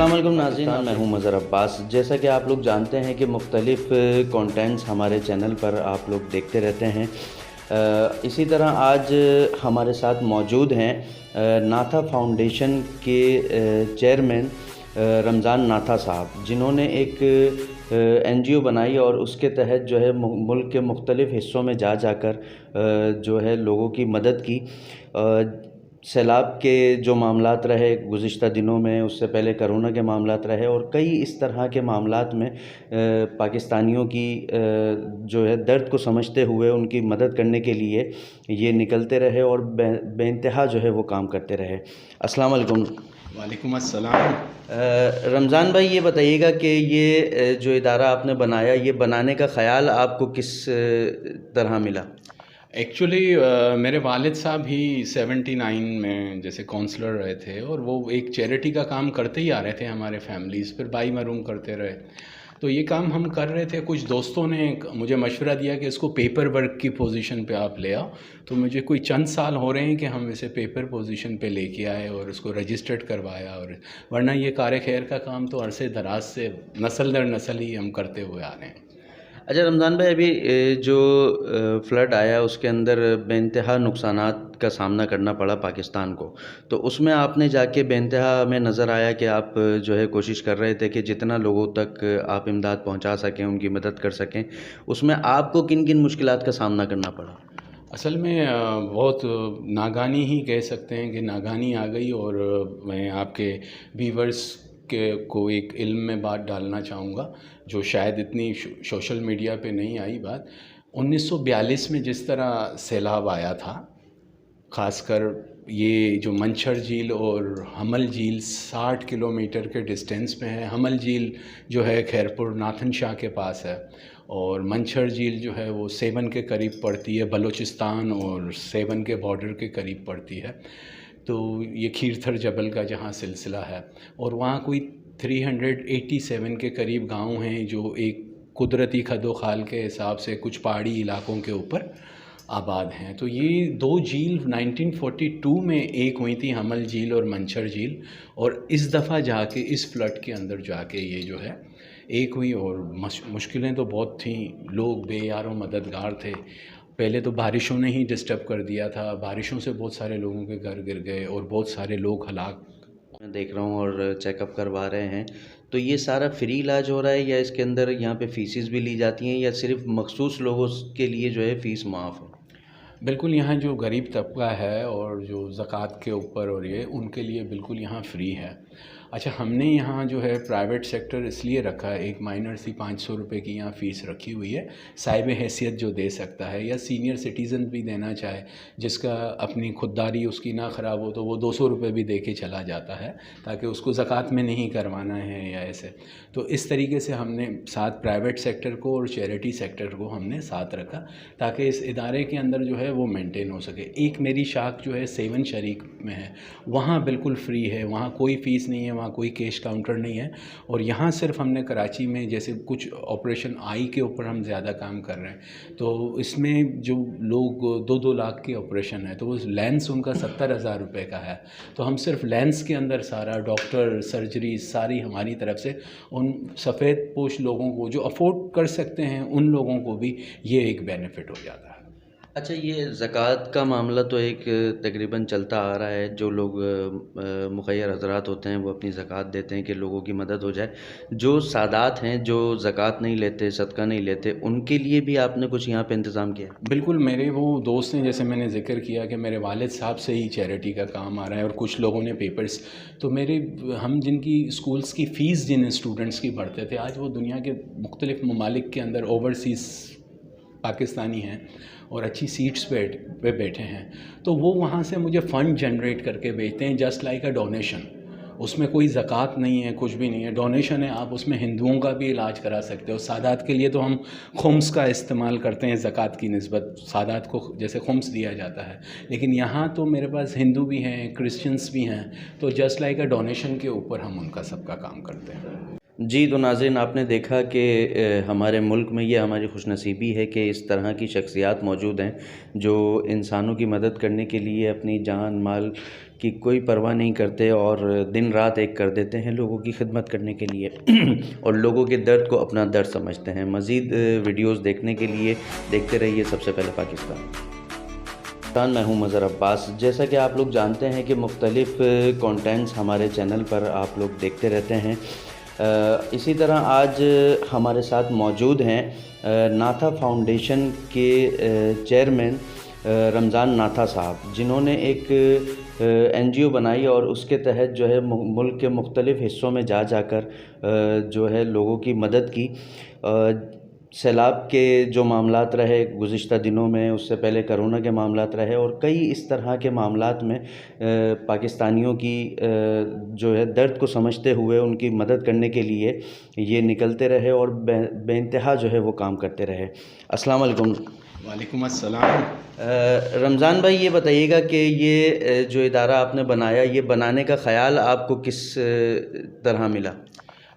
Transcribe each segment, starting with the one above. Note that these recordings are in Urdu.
السلام علیکم ناظرین، میں ہوں مظہر عباس۔ جیسا کہ آپ لوگ جانتے ہیں کہ مختلف کانٹینٹس ہمارے چینل پر آپ لوگ دیکھتے رہتے ہیں، اسی طرح آج ہمارے ساتھ موجود ہیں ناتھا فاؤنڈیشن کے چیئرمین رمضان ناتھا صاحب، جنہوں نے ایک NGO بنائی اور اس کے تحت جو ہے ملک کے مختلف حصوں میں جا کر جو ہے لوگوں کی مدد کی۔ سیلاب کے جو معاملات رہے گزشتہ دنوں میں، اس سے پہلے کرونا کے معاملات رہے، اور کئی اس طرح کے معاملات میں پاکستانیوں کی جو ہے درد کو سمجھتے ہوئے ان کی مدد کرنے کے لیے یہ نکلتے رہے اور بے انتہا جو ہے وہ کام کرتے رہے۔ السلام علیکم۔ وعلیکم السلام۔ رمضان بھائی، یہ بتائیے گا کہ یہ جو ادارہ آپ نے بنایا، یہ بنانے کا خیال آپ کو کس طرح ملا؟ ایکچولی میرے والد صاحب ہی 79 میں جیسے کونسلر رہے تھے، اور وہ ایک چیریٹی کا کام کرتے ہی آ رہے تھے ہمارے فیملیز، پھر بائی محروم کرتے رہے، تو یہ کام ہم کر رہے تھے۔ کچھ دوستوں نے مجھے مشورہ دیا کہ اس کو پیپر ورک کی پوزیشن پہ آپ لے آؤ، تو مجھے کوئی چند سال ہو رہے ہیں کہ ہم اسے پیپر پوزیشن پہ لے کے آئے اور اس کو رجسٹرڈ کروایا، اور ورنہ یہ کار خیر کا کام تو عرصے دراز سے نسل در نسل ہی ہم کرتے ہوئے آ رہے ہیں۔ اچھا رمضان بھائی، ابھی جو فلڈ آیا اس کے اندر بے انتہا نقصانات کا سامنا کرنا پڑا پاکستان کو، تو اس میں آپ نے جا کے بے انتہا میں نظر آیا کہ آپ جو ہے کوشش کر رہے تھے کہ جتنا لوگوں تک آپ امداد پہنچا سکیں، ان کی مدد کر سکیں، اس میں آپ کو کن کن مشکلات کا سامنا کرنا پڑا؟ اصل میں بہت ناگانی ہی کہہ سکتے ہیں کہ ناگانی آ گئی، اور میں آپ کے ویورز کو ایک علم میں بات ڈالنا چاہوں گا جو شاید اتنی سوشل میڈیا پہ نہیں آئی بات۔ 1942 میں جس طرح سیلاب آیا تھا، خاص کر یہ جو منچھر جھیل اور حمل جھیل 60 کلومیٹر کے ڈسٹینس پہ ہے۔ حمل جھیل جو ہے خیرپور ناتھن شاہ کے پاس ہے، اور منچھر جھیل جو ہے وہ سیون کے قریب پڑتی ہے، بلوچستان اور سیون کے بارڈر کے قریب پڑتی ہے۔ تو یہ کھیرتھر جبل کا جہاں سلسلہ ہے، اور وہاں کوئی 387 کے قریب گاؤں ہیں جو ایک قدرتی کھد و خال کے حساب سے کچھ پہاڑی علاقوں کے اوپر آباد ہیں۔ تو یہ دو جھیل 1942 میں ایک ہوئی تھی، حمل جھیل اور منچھر جھیل، اور اس دفعہ جا کے اس فلڈ کے اندر جا کے یہ جو ہے ایک ہوئی، اور مشکلیں تو بہت تھیں، لوگ بے یار و مددگار تھے۔ پہلے تو بارشوں نے ہی ڈسٹرب کر دیا تھا، بارشوں سے بہت سارے لوگوں کے گھر گر گئے اور بہت سارے لوگ ہلاک۔ میں دیکھ رہا ہوں اور چیک اپ کروا رہے ہیں، تو یہ سارا فری علاج ہو رہا ہے یا اس کے اندر یہاں پہ فیسز بھی لی جاتی ہیں، یا صرف مخصوص لوگوں کے لیے جو ہے فیس معاف ہے؟ بالکل، یہاں جو غریب طبقہ ہے اور جو زکوٰۃ کے اوپر اور یہ ان کے لیے بالکل یہاں فری ہے۔ اچھا، ہم نے یہاں جو ہے پرائیویٹ سیکٹر اس لیے رکھا ہے، ایک مائنر سی 500 روپے کی یہاں فیس رکھی ہوئی ہے، صاحب حیثیت جو دے سکتا ہے یا سینئر سٹیزن بھی دینا چاہے، جس کا اپنی خودداری اس کی نہ خراب ہو، تو وہ 200 روپے بھی دے کے چلا جاتا ہے، تاکہ اس کو زکوٰۃ میں نہیں کروانا ہے یا ایسے۔ تو اس طریقے سے ہم نے ساتھ پرائیویٹ سیکٹر کو اور چیریٹی سیکٹر کو ہم نے ساتھ رکھا، تاکہ اس ادارے کے اندر جو ہے وہ مینٹین ہو سکے۔ ایک میری شاخ جو ہے سیون شریک میں ہے، وہاں بالکل فری ہے، وہاں کوئی فیس نہیں ہے، وہاں کوئی کیش کاؤنٹر نہیں ہے، اور یہاں صرف ہم نے کراچی میں جیسے کچھ آپریشن آئی کے اوپر ہم زیادہ کام کر رہے ہیں، تو اس میں جو لوگ 2-2 لاکھ کے آپریشن ہے، تو وہ لینس ان کا 70,000 روپے کا ہے، تو ہم صرف لینس کے اندر سارا ڈاکٹر سرجری ساری ہماری طرف سے ان سفید پوش لوگوں کو جو افورڈ کر سکتے ہیں ان لوگوں کو بھی یہ ایک بینیفٹ ہو جاتا ہے۔ اچھا، یہ زکوٰۃ کا معاملہ تو ایک تقریباً چلتا آ رہا ہے، جو لوگ مخیر حضرات ہوتے ہیں وہ اپنی زکوٰۃ دیتے ہیں کہ لوگوں کی مدد ہو جائے۔ جو سادات ہیں جو زکوٰۃ نہیں لیتے، صدقہ نہیں لیتے، ان کے لیے بھی آپ نے کچھ یہاں پہ انتظام کیا؟ بالکل، میرے وہ دوست ہیں، جیسے میں نے ذکر کیا کہ میرے والد صاحب سے ہی چیریٹی کا کام آ رہا ہے، اور کچھ لوگوں نے پیپرز، تو ہم جن کی اسکولس کی فیس جن اسٹوڈنٹس کی بھرتے تھے، آج وہ دنیا کے مختلف ممالک کے اندر اوورسیز پاکستانی ہیں اور اچھی سیٹس پہ بیٹھے ہیں، تو وہ وہاں سے مجھے فنڈ جنریٹ کر کے بھیجتے ہیں، جسٹ لائک اے ڈونیشن۔ اس میں کوئی زکوٰۃ نہیں ہے، کچھ بھی نہیں ہے، ڈونیشن ہے، آپ اس میں ہندوؤں کا بھی علاج کرا سکتے ہو۔ سادات کے لیے تو ہم خمس کا استعمال کرتے ہیں زکوٰۃ کی نسبت، سادات کو جیسے خمس دیا جاتا ہے، لیکن یہاں تو میرے پاس ہندو بھی ہیں، کرسچنس بھی ہیں، تو جسٹ لائک اے ڈونیشن کے اوپر ہم ان کا سب کا کام کرتے ہیں۔ جی تو ناظرین، آپ نے دیکھا کہ ہمارے ملک میں یہ ہماری خوش نصیبی ہے کہ اس طرح کی شخصیات موجود ہیں جو انسانوں کی مدد کرنے کے لیے اپنی جان مال کی کوئی پرواہ نہیں کرتے اور دن رات ایک کر دیتے ہیں لوگوں کی خدمت کرنے کے لیے اور لوگوں کے درد کو اپنا درد سمجھتے ہیں۔ مزید ویڈیوز دیکھنے کے لیے دیکھتے رہیے سب سے پہلے پاکستان۔ میں ہوں مظہر عباس۔ جیسا کہ آپ لوگ جانتے ہیں کہ مختلف کانٹینٹس ہمارے چینل پر آپ لوگ دیکھتے رہتے ہیں، اسی طرح آج ہمارے ساتھ موجود ہیں ناتھا فاؤنڈیشن کے چیئرمین رمضان ناتھا صاحب، جنہوں نے ایک NGO بنائی اور اس کے تحت جو ہے ملک کے مختلف حصوں میں جا کر جو ہے لوگوں کی مدد کی۔ سیلاب کے جو معاملات رہے گزشتہ دنوں میں، اس سے پہلے کرونا کے معاملات رہے اور کئی اس طرح کے معاملات میں پاکستانیوں کی جو ہے درد کو سمجھتے ہوئے ان کی مدد کرنے کے لیے یہ نکلتے رہے اور بے انتہا جو ہے وہ کام کرتے رہے۔ السلام علیکم۔ وعلیکم السلام۔ رمضان بھائی، یہ بتائیے گا کہ یہ جو ادارہ آپ نے بنایا، یہ بنانے کا خیال آپ کو کس طرح ملا؟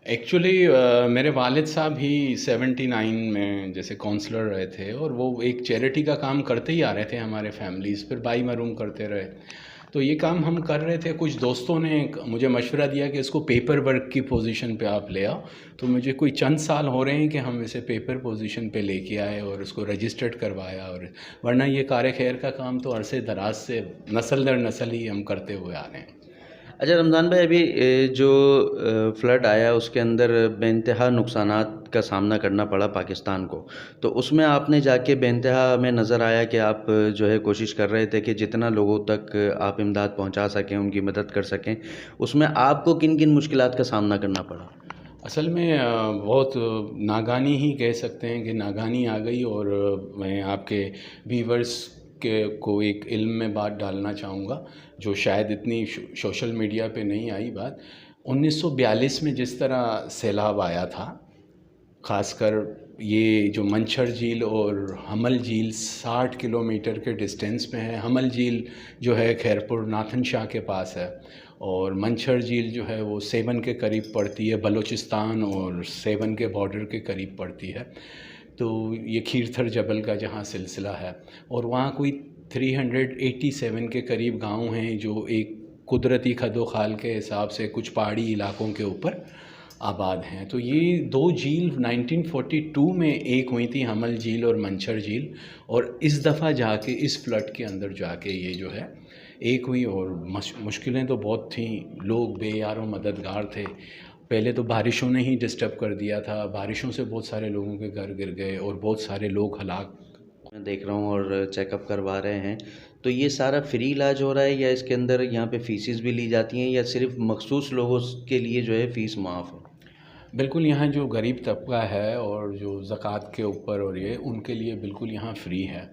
ایکچولی میرے والد صاحب ہی 79 میں جیسے کونسلر رہے تھے اور وہ ایک چیریٹی کا کام کرتے ہی آ رہے تھے ہمارے فیملیز، پھر بائی محروم کرتے رہے، تو یہ کام ہم کر رہے تھے۔ کچھ دوستوں نے مجھے مشورہ دیا کہ اس کو پیپر ورک کی پوزیشن پہ آپ لے آؤ، تو مجھے کوئی چند سال ہو رہے ہیں کہ ہم اسے پیپر پوزیشن پہ لے کے آئے اور اس کو رجسٹرڈ کروایا، اور ورنہ یہ کار خیر کا کام تو عرصے دراز سے نسل در نسل ہی ہم کرتے ہوئے آ رہے ہیں۔ اچھا رمضان بھائی، ابھی جو فلڈ آیا اس کے اندر بے انتہا نقصانات کا سامنا کرنا پڑا پاکستان کو، تو اس میں آپ نے جا کے بے انتہا میں نظر آیا کہ آپ جو ہے کوشش کر رہے تھے کہ جتنا لوگوں تک آپ امداد پہنچا سکیں، ان کی مدد کر سکیں، اس میں آپ کو کن کن مشکلات کا سامنا کرنا پڑا؟ اصل میں بہت ناگانی ہی کہہ سکتے ہیں کہ ناگانی آ گئی، اور میں آپ کے ویورز کو ایک علم میں بات ڈالنا چاہوں گا جو شاید اتنی سوشل میڈیا پہ نہیں آئی بات۔ 1942 میں جس طرح سیلاب آیا تھا، خاص کر یہ جو منچھر جھیل اور حمل جھیل 60 کلومیٹر کے ڈسٹینس پہ ہے۔ حمل جھیل جو ہے خیرپور ناتھن شاہ کے پاس ہے، اور منچھر جھیل جو ہے وہ سیون کے قریب پڑتی ہے، بلوچستان اور سیون کے بارڈر کے قریب پڑتی ہے۔ تو یہ کھیرتھر جبل کا جہاں سلسلہ ہے، اور وہاں کوئی 387 کے قریب گاؤں ہیں جو ایک قدرتی کھد و خال کے حساب سے کچھ پہاڑی علاقوں کے اوپر آباد ہیں۔ تو یہ دو جھیل 1942 میں ایک ہوئی تھی، حمل جھیل اور منچھر جھیل، اور اس دفعہ جا کے اس فلڈ کے اندر جا کے یہ جو ہے ایک ہوئی، اور مشکلیں تو بہت تھیں، لوگ بے یار و مددگار تھے۔ پہلے تو بارشوں نے ہی ڈسٹرب کر دیا تھا، بارشوں سے بہت سارے لوگوں کے گھر گر گئے اور بہت سارے لوگ ہلاک۔ میں دیکھ رہا ہوں اور چیک اپ کروا رہے ہیں، تو یہ سارا فری علاج ہو رہا ہے یا اس کے اندر یہاں پہ فیسز بھی لی جاتی ہیں، یا صرف مخصوص لوگوں کے لیے جو ہے فیس معاف ہے؟ بالکل، یہاں جو غریب طبقہ ہے اور جو زکوٰۃ کے اوپر اور یہ ان کے لیے بالکل یہاں فری ہے۔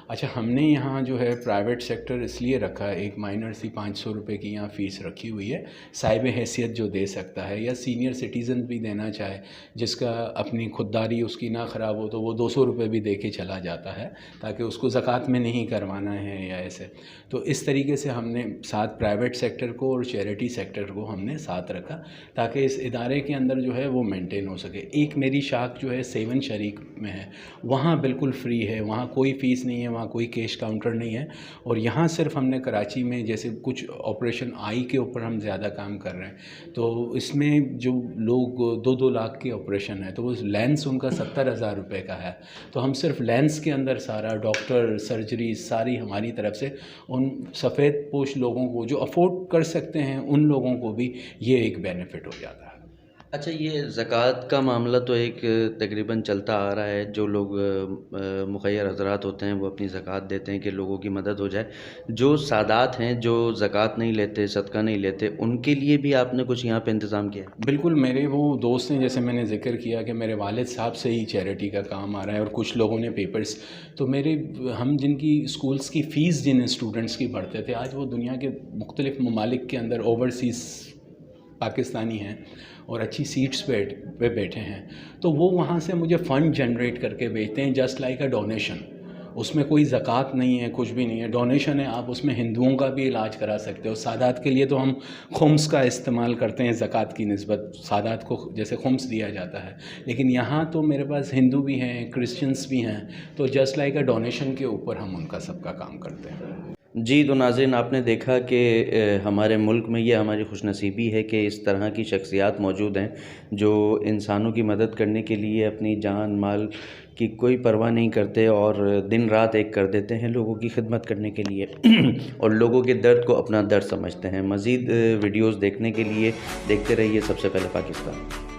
اچھا، ہم نے یہاں جو ہے پرائیویٹ سیکٹر اس لیے رکھا ہے، ایک مائنر سی 500 روپے کی یہاں فیس رکھی ہوئی ہے، صاحب حیثیت جو دے سکتا ہے یا سینئر سٹیزن بھی دینا چاہے، جس کا اپنی خودداری اس کی نہ خراب ہو تو وہ 200 روپے بھی دے کے چلا جاتا ہے، تاکہ اس کو زکوٰۃ میں نہیں کروانا ہے یا ایسے۔ تو اس طریقے سے ہم نے ساتھ پرائیویٹ سیکٹر کو اور چیریٹی سیکٹر کو ہم نے ساتھ رکھا، تاکہ اس ادارے کے اندر جو ہے وہ مینٹین ہو سکے۔ ایک میری شاخ جو ہے سیون شریک میں ہے، وہاں بالکل فری ہے، وہاں کوئی فیس نہیں ہے، وہاں کوئی کیش کاؤنٹر نہیں ہے، اور یہاں صرف ہم نے کراچی میں جیسے کچھ آپریشن آئی کے اوپر ہم زیادہ کام کر رہے ہیں، تو اس میں جو لوگ 2-2 لاکھ کے آپریشن ہے تو وہ لینس ان کا 70,000 روپے کا ہے، تو ہم صرف لینس کے اندر سارا ڈاکٹر سرجری ساری ہماری طرف سے ان سفید پوش لوگوں کو جو افورڈ کر سکتے ہیں ان لوگوں کو بھی یہ ایک بینیفٹ ہو جاتا ہے۔ اچھا، یہ زکوٰۃ کا معاملہ تو ایک تقریباً چلتا آ رہا ہے، جو لوگ مخیر حضرات ہوتے ہیں وہ اپنی زکوٰۃ دیتے ہیں کہ لوگوں کی مدد ہو جائے۔ جو سادات ہیں جو زکوٰۃ نہیں لیتے، صدقہ نہیں لیتے، ان کے لیے بھی آپ نے کچھ یہاں پہ انتظام کیا؟ بالکل، میرے وہ دوست ہیں، جیسے میں نے ذکر کیا کہ میرے والد صاحب سے ہی چیریٹی کا کام آ رہا ہے، اور کچھ لوگوں نے پیپرز، تو ہم جن کی اسکولس کی فیس جن اسٹوڈنٹس کی بھرتے تھے، آج وہ دنیا کے مختلف ممالک کے اندر اوورسیز پاکستانی ہیں اور اچھی سیٹس پہ بیٹھے ہیں، تو وہ وہاں سے مجھے فنڈ جنریٹ کر کے بھیجتے ہیں، جسٹ لائک اے ڈونیشن، اس میں کوئی زکوٰۃ نہیں ہے، کچھ بھی نہیں ہے، ڈونیشن ہے، آپ اس میں ہندوؤں کا بھی علاج کرا سکتے ہو۔ سادات کے لیے تو ہم خمس کا استعمال کرتے ہیں زکوٰۃ کی نسبت، سادات کو جیسے خمس دیا جاتا ہے، لیکن یہاں تو میرے پاس ہندو بھی ہیں، کرسچنس بھی ہیں، تو جسٹ لائک اے ڈونیشن کے اوپر ہم ان کا سب کا کام کرتے ہیں۔ جی، تو ناظرین آپ نے دیکھا کہ ہمارے ملک میں یہ ہماری خوش نصیبی ہے کہ اس طرح کی شخصیات موجود ہیں جو انسانوں کی مدد کرنے کے لیے اپنی جان مال کی کوئی پرواہ نہیں کرتے اور دن رات ایک کر دیتے ہیں لوگوں کی خدمت کرنے کے لیے اور لوگوں کے درد کو اپنا درد سمجھتے ہیں۔ مزید ویڈیوز دیکھنے کے لیے دیکھتے رہیے سب سے پہلے پاکستان۔